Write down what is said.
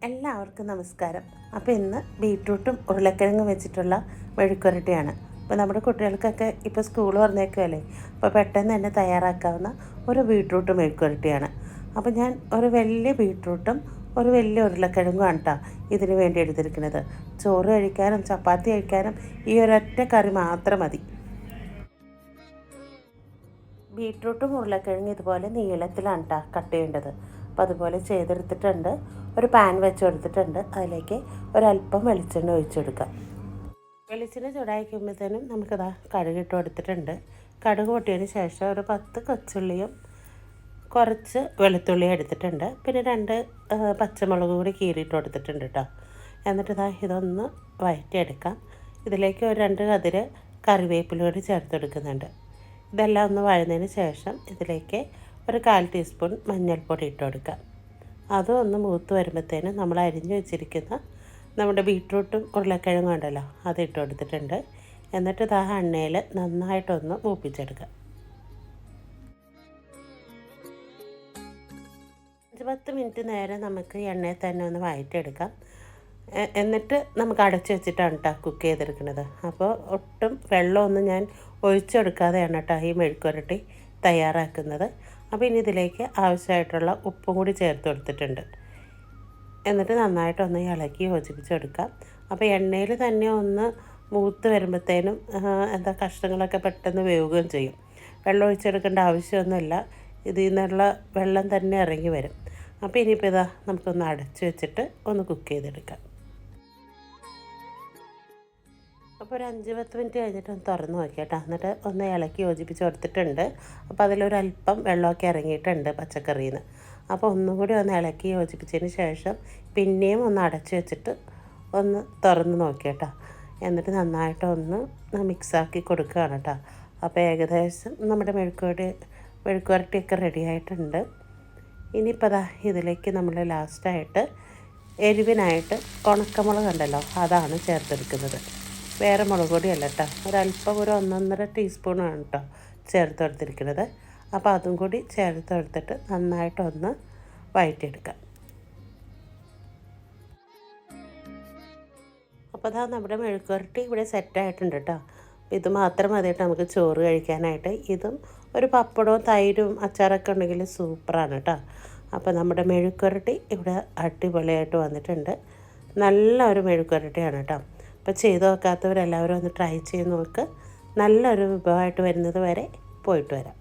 എല്ലാവർക്കും നമസ്കാരം. അപ്പോൾ ഇന്ന് ബീട്രൂട്ടും ഉരുളക്കിഴങ്ങും വെച്ചിട്ടുള്ള മെഴുക്കുവരട്ടിയാണ്. അപ്പോൾ നമ്മുടെ കുട്ടികൾക്കൊക്കെ ഇപ്പോൾ സ്കൂൾ തുറന്നേക്കുമല്ലേ, അപ്പോൾ പെട്ടെന്ന് തന്നെ തയ്യാറാക്കാവുന്ന ഒരു ബീട്രൂട്ട് മെഴുക്കുവരട്ടിയാണ്. അപ്പോൾ ഞാൻ ഒരു വലിയ ബീട്രൂട്ടും ഒരു വലിയ ഉരുളക്കിഴങ്ങുമാണ് കേട്ടോ ഇതിന് വേണ്ടി എടുത്തിരിക്കുന്നത്. ചോറ് കഴിക്കാനും ചപ്പാത്തി കഴിക്കാനും ഈ ഒരൊറ്റ കറി മാത്രം മതി. ബീട്രൂട്ടും ഉരുളക്കിഴങ്ങും ഇതുപോലെ നീളത്തിലാണ് കേട്ടോ കട്ട് ചെയ്യേണ്ടത്. അപ്പോൾ അതുപോലെ ചെയ്തെടുത്തിട്ടുണ്ട്. ഒരു പാൻ വെച്ച് കൊടുത്തിട്ടുണ്ട്. അതിലേക്ക് ഒരല്പം വെളിച്ചെണ്ണ ഒഴിച്ചെടുക്കാം. വെളിച്ചെണ്ണ ചൂടായിരിക്കുമ്പോഴത്തേനും നമുക്കതാ കടുകിട്ട് കൊടുത്തിട്ടുണ്ട്. കടുക് പൊട്ടിയതിന് ശേഷം ഒരു 10 കൊച്ചുള്ളിയും കുറച്ച് വെളുത്തുള്ളിയും എടുത്തിട്ടുണ്ട്. പിന്നെ 2 പച്ചമുളക് കൂടി കീറിയിട്ട് കൊടുത്തിട്ടുണ്ട് കേട്ടോ. എന്നിട്ട് ഇതൊന്ന് വഴറ്റിയെടുക്കാം. ഇതിലേക്ക് ഒരു 2 കതിര് കറിവേപ്പില കൂടി ചേർത്ത് കൊടുക്കുന്നുണ്ട്. ഇതെല്ലാം ഒന്ന് വഴന്നതിന് ശേഷം ഇതിലേക്ക് ഒരു 1/4 ടീസ്പൂൺ മഞ്ഞൾപ്പൊടി ഇട്ട് കൊടുക്കാം. അതും ഒന്ന് മൂത്ത് വരുമ്പോഴത്തേനും നമ്മൾ അരിഞ്ഞു വെച്ചിരിക്കുന്ന നമ്മുടെ ബീട്രൂട്ടും ഉരുളക്കിഴങ്ങും ഉണ്ടല്ലോ അത് ഇട്ട് കൊടുത്തിട്ടുണ്ട്. എന്നിട്ട് എണ്ണയിൽ നന്നായിട്ടൊന്ന് മൂപ്പിച്ചെടുക്കാം. 5-10 മിനിറ്റ് നേരം നമുക്ക് എണ്ണയിൽ തന്നെ ഒന്ന് വഴറ്റിയെടുക്കാം. എന്നിട്ട് നമുക്ക് അടച്ചു വെച്ചിട്ടാണ് കേട്ടോ കുക്ക് ചെയ്തെടുക്കുന്നത്. അപ്പോൾ ഒട്ടും വെള്ളമൊന്നും ഞാൻ ഒഴിച്ചെടുക്കാതെയാണ് കേട്ടോ ഈ മെഴുക്കുവരട്ടി തയ്യാറാക്കുന്നത്. അപ്പോൾ ഇനി ഇതിലേക്ക് ആവശ്യമായിട്ടുള്ള ഉപ്പും കൂടി ചേർത്ത് കൊടുത്തിട്ടുണ്ട്. എന്നിട്ട് നന്നായിട്ടൊന്ന് ഇളക്കി യോജിപ്പിച്ചെടുക്കാം. അപ്പോൾ എണ്ണയിൽ തന്നെ ഒന്ന് മൂത്ത് വരുമ്പോഴത്തേനും കഷ്ണങ്ങളൊക്കെ പെട്ടെന്ന് വേവുകയും ചെയ്യും. വെള്ളം ഒഴിച്ചെടുക്കേണ്ട ആവശ്യമൊന്നുമില്ല. ഇതിൽ നിന്നുള്ള വെള്ളം തന്നെ ഇറങ്ങി വരും. അപ്പോൾ ഇനിയിപ്പോൾ നമുക്കൊന്ന് അടച്ചു വെച്ചിട്ട് ഒന്ന് കുക്ക് ചെയ്തെടുക്കാം. അപ്പോൾ ഒരു 5-10 മിനിറ്റ് കഴിഞ്ഞിട്ട് ഒന്ന് തുറന്ന് നോക്കി കേട്ടോ. എന്നിട്ട് ഒന്ന് ഇളക്കി യോജിപ്പിച്ച് കൊടുത്തിട്ടുണ്ട്. അപ്പോൾ അതിലൊരല്പം വെള്ളമൊക്കെ ഇറങ്ങിയിട്ടുണ്ട് പച്ചക്കറിയിൽ നിന്ന്. അപ്പോൾ ഒന്നും കൂടി ഒന്ന് ഇളക്കി യോജിപ്പിച്ചതിന് ശേഷം പിന്നെയും ഒന്ന് അടച്ചു വെച്ചിട്ട് ഒന്ന് തുറന്ന് നോക്കി കേട്ടോ. എന്നിട്ട് നന്നായിട്ടൊന്ന് മിക്സാക്കി കൊടുക്കുകയാണ് കേട്ടോ. അപ്പോൾ ഏകദേശം നമ്മുടെ മെഴുക്കുവരട്ടിയൊക്കെ റെഡി ആയിട്ടുണ്ട്. ഇനിയിപ്പോൾ ഇതിലേക്ക് നമ്മൾ ലാസ്റ്റായിട്ട് എരിവിനായിട്ട് ഉണക്കമുളക് ഉണ്ടല്ലോ അതാണ് ചേർത്തെടുക്കുന്നത്. വേറെ മുളക് പൊടിയല്ല കേട്ടോ. ഒരല്പം ഒരു 1-1.5 ടീസ്പൂണാണ് കേട്ടോ ചേർത്ത് കൊടുത്തിരിക്കുന്നത്. അപ്പോൾ അതും കൂടി ചേർത്ത് കൊടുത്തിട്ട് നന്നായിട്ടൊന്ന് വഴറ്റിയെടുക്കാം. അപ്പോൾ നമ്മുടെ മെഴുക്കുവരട്ടി ഇവിടെ സെറ്റായിട്ടുണ്ട് കേട്ടോ. ഇത് മാത്രം മതി കേട്ടോ നമുക്ക് ചോറ് കഴിക്കാനായിട്ട്. ഇതും ഒരു പപ്പടവും തൈരും അച്ചാറൊക്കെ ഉണ്ടെങ്കിൽ സൂപ്പറാണ് കേട്ടോ. അപ്പോൾ നമ്മുടെ മെഴുക്കുവരട്ടി ഇവിടെ അടിപൊളിയായിട്ട് വന്നിട്ടുണ്ട്. നല്ല ഒരു മെഴുക്കുവരട്ടിയാണ് കേട്ടോ. അപ്പോൾ ചെയ്ത് നോക്കാത്തവരെല്ലാവരും ഒന്ന് ട്രൈ ചെയ്ത് നോക്ക്. നല്ലൊരു വിഭവമായിട്ട് വരുന്നത് വരെ പോയിട്ട് വരാം.